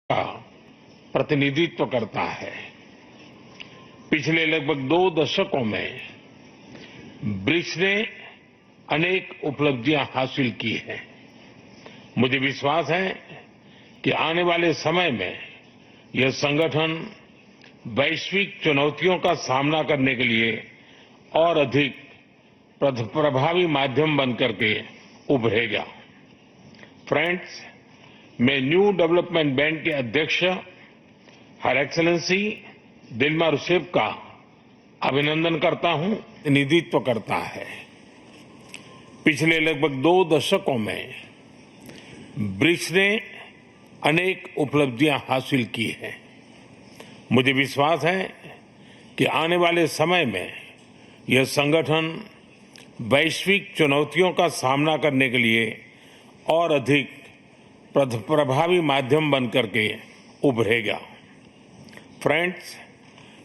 का प्रतिनिधित्व करता है। पिछले लगभग 2 दशकों में ब्रिक्स ने अनेक उपलब्धियां हासिल की हैं। मुझे विश्वास है कि आने वाले समय में यह संगठन वैश्विक चुनौतियों का सामना करने के लिए और अधिक प्रभावी माध्यम बनकर के उभरेगा। फ्रेंड्स, मैं न्यू डेवलपमेंट बैंक के अध्यक्ष हर एक्सेलेंसी दिल्मा रूसेफ का अभिनंदन करता हूं। प्रतिनिधित्व करता है। पिछले लगभग 2 दशकों में ब्रिक्स ने अनेक उपलब्धियां हासिल की हैं। मुझे विश्वास है कि आने वाले समय में यह संगठन वैश्विक चुनौतियों का सामना करने के लिए और अधिक प्रभावी माध्यम बनकर के उभरेगा। फ्रेंड्स,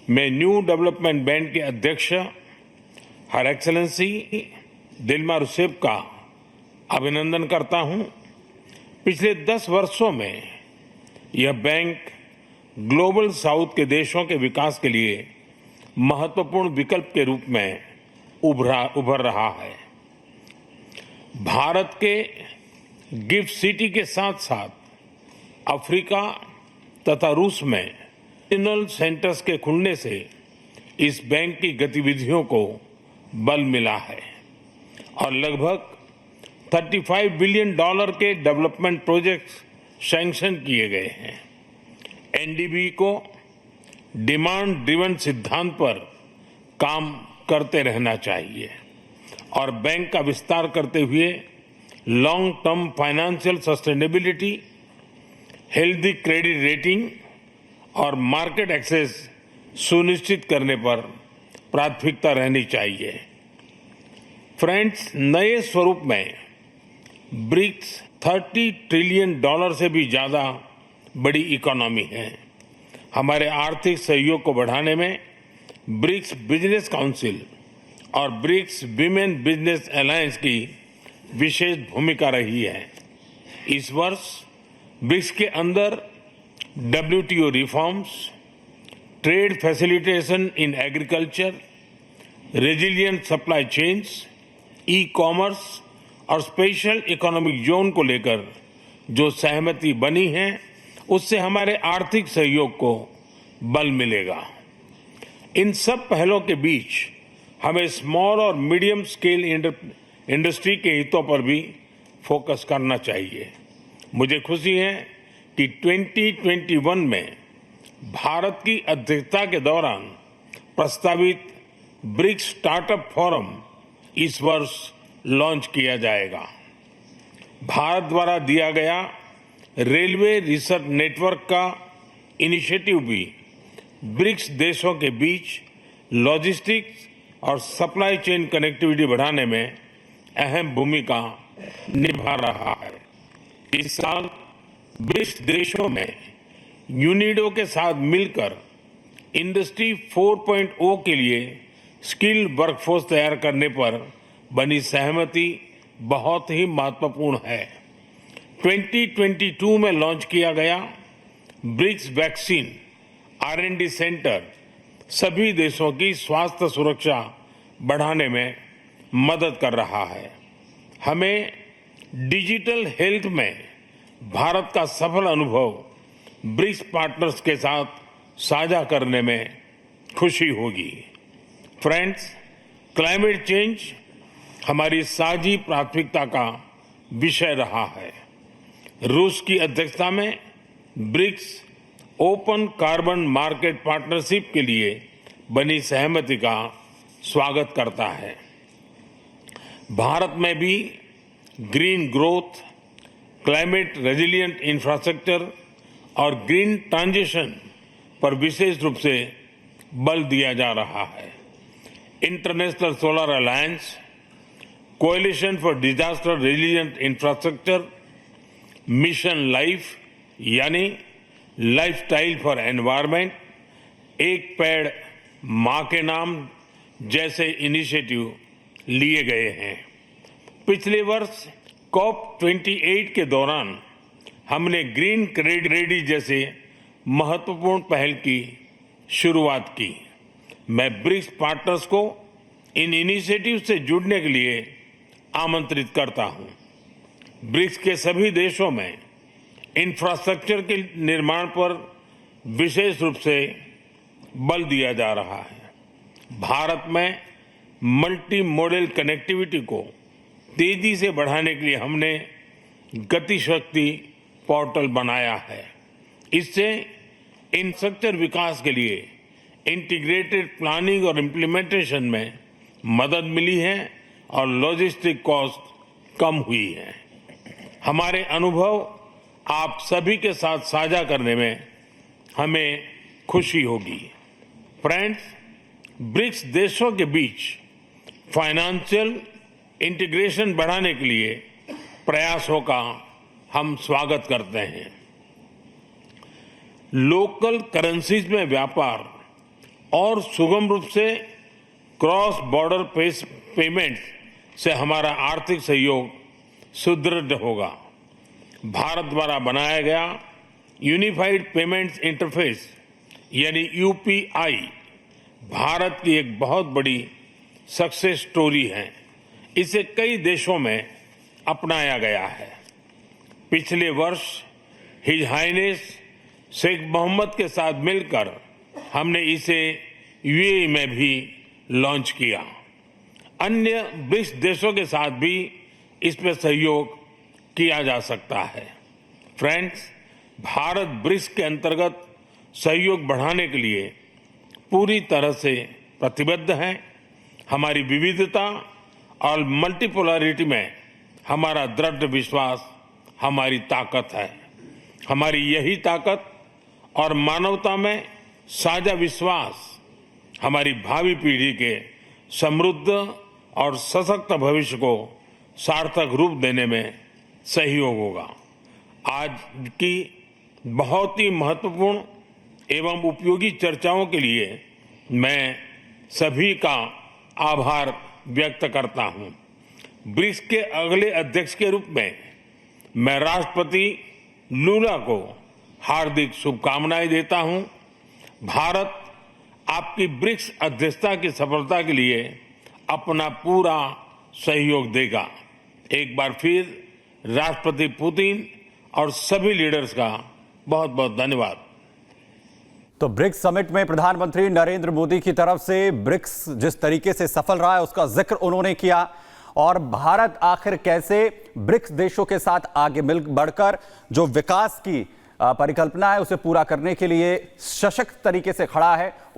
मैं न्यू डेवलपमेंट बैंक के अध्यक्ष हर एक्सेलेंसी दिल्मा रूसेफ का अभिनंदन करता हूं। पिछले 10 वर्षों में यह बैंक ग्लोबल साउथ के देशों के विकास के लिए महत्वपूर्ण विकल्प के रूप में उभर रहा है। भारत के गिफ्ट सिटी के साथ साथ अफ्रीका तथा रूस में रीजनल सेंटर्स के खुलने से इस बैंक की गतिविधियों को बल मिला है और लगभग $35 बिलियन के डेवलपमेंट प्रोजेक्ट्स सैंक्शन किए गए हैं। एनडीबी को डिमांड ड्रिवन सिद्धांत पर काम करते रहना चाहिए और बैंक का विस्तार करते हुए long term financial sustainability, healthy credit rating और मार्केट एक्सेस सुनिश्चित करने पर प्राथमिकता रहनी चाहिए। फ्रेंड्स, नए स्वरूप में ब्रिक्स $30 ट्रिलियन से भी ज्यादा बड़ी इकोनॉमी है। हमारे आर्थिक सहयोग को बढ़ाने में ब्रिक्स बिजनेस काउंसिल और ब्रिक्स विमेन बिजनेस अलायंस की विशेष भूमिका रही है। इस वर्ष ब्रिक्स के अंदर WTO reforms, trade facilitation in agriculture, resilient supply chains, ecommerce और स्पेशल इकोनॉमिक जोन को लेकर जो सहमति बनी है उससे हमारे आर्थिक सहयोग को बल मिलेगा। इन सब पहलों के बीच हमें स्मॉल और मीडियम स्केल इंडस्ट्री के हितों पर भी फोकस करना चाहिए। मुझे खुशी है कि 2021 में भारत की अध्यक्षता के दौरान प्रस्तावित ब्रिक्स स्टार्टअप फोरम इस वर्ष लॉन्च किया जाएगा। भारत द्वारा दिया गया रेलवे रिसर्च नेटवर्क का इनिशिएटिव भी ब्रिक्स देशों के बीच लॉजिस्टिक्स और सप्लाई चेन कनेक्टिविटी बढ़ाने में अहम भूमिका निभा रहा है। इस साल ब्रिक्स देशों में यूनिडो के साथ मिलकर इंडस्ट्री 4.0 के लिए स्किल्ड वर्कफोर्स तैयार करने पर बनी सहमति बहुत ही महत्वपूर्ण है। 2022 में लॉन्च किया गया ब्रिक्स वैक्सीन R&D सेंटर सभी देशों की स्वास्थ्य सुरक्षा बढ़ाने में मदद कर रहा है। हमें डिजिटल हेल्थ में भारत का सफल अनुभव ब्रिक्स पार्टनर्स के साथ साझा करने में खुशी होगी। फ्रेंड्स, क्लाइमेट चेंज हमारी साझी प्राथमिकता का विषय रहा है। रूस की अध्यक्षता में BRICS open carbon market partnership के लिए बनी सहमति का स्वागत करता है। भारत में भी green growth, climate resilient infrastructure और ग्रीन ट्रांजिशन पर विशेष रूप से बल दिया जा रहा है। International solar alliance, coalition for disaster resilient infrastructure, mission life यानी लाइफस्टाइल फॉर एनवायरमेंट, एक पेड़ मां के नाम जैसे इनिशिएटिव लिए गए हैं। पिछले वर्ष COP28 के दौरान हमने ग्रीन क्रेडिट जैसे महत्वपूर्ण पहल की शुरुआत की। मैं ब्रिक्स पार्टनर्स को इन इनिशिएटिव से जुड़ने के लिए आमंत्रित करता हूं। ब्रिक्स के सभी देशों में इंफ्रास्ट्रक्चर के निर्माण पर विशेष रूप से बल दिया जा रहा है। भारत में मल्टी मॉडल कनेक्टिविटी को तेजी से बढ़ाने के लिए हमने गति शक्ति पोर्टल बनाया है। इससे इंफ्रास्ट्रक्चर विकास के लिए इंटीग्रेटेड प्लानिंग और इम्प्लीमेंटेशन में मदद मिली है और लॉजिस्टिक कॉस्ट कम हुई है। हमारे अनुभव आप सभी के साथ साझा करने में हमें खुशी होगी। फ्रेंड्स, ब्रिक्स देशों के बीच फाइनेंशियल इंटीग्रेशन बढ़ाने के लिए प्रयासों का हम स्वागत करते हैं। लोकल करेंसीज में व्यापार और सुगम रूप से क्रॉस बॉर्डर पेमेंट से हमारा आर्थिक सहयोग सुदृढ़ होगा। भारत द्वारा बनाया गया यूनिफाइड पेमेंट्स इंटरफेस यानी यूपीआई भारत की एक बहुत बड़ी सक्सेस स्टोरी है। इसे कई देशों में अपनाया गया है। पिछले वर्ष हिज हाइनेस शेख मोहम्मद के साथ मिलकर हमने इसे यूएई में भी लॉन्च किया। अन्य ब्रिक्स देशों के साथ भी इसमें सहयोग किया जा सकता है। फ्रेंड्स, भारत ब्रिक्स के अंतर्गत सहयोग बढ़ाने के लिए पूरी तरह से प्रतिबद्ध है। हमारी विविधता और मल्टीपोलैरिटी में हमारा दृढ़ विश्वास हमारी ताकत है। हमारी यही ताकत और मानवता में साझा विश्वास हमारी भावी पीढ़ी के समृद्ध और सशक्त भविष्य को सार्थक रूप देने में सहयोग होगा। आज की बहुत ही महत्वपूर्ण एवं उपयोगी चर्चाओं के लिए मैं सभी का आभार व्यक्त करता हूं। ब्रिक्स के अगले अध्यक्ष के रूप में मैं राष्ट्रपति लूला को हार्दिक शुभकामनाएं देता हूं। भारत आपकी ब्रिक्स अध्यक्षता की सफलता के लिए अपना पूरा सहयोग देगा। एक बार फिर राष्ट्रपति पुतिन और सभी लीडर्स का बहुत बहुत धन्यवाद। तो ब्रिक्स समिट में प्रधानमंत्री नरेंद्र मोदी की तरफ से ब्रिक्स जिस तरीके से सफल रहा है उसका जिक्र उन्होंने किया और भारत आखिर कैसे ब्रिक्स देशों के साथ आगे मिल बढ़कर जो विकास की परिकल्पना है उसे पूरा करने के लिए सशक्त तरीके से खड़ा है।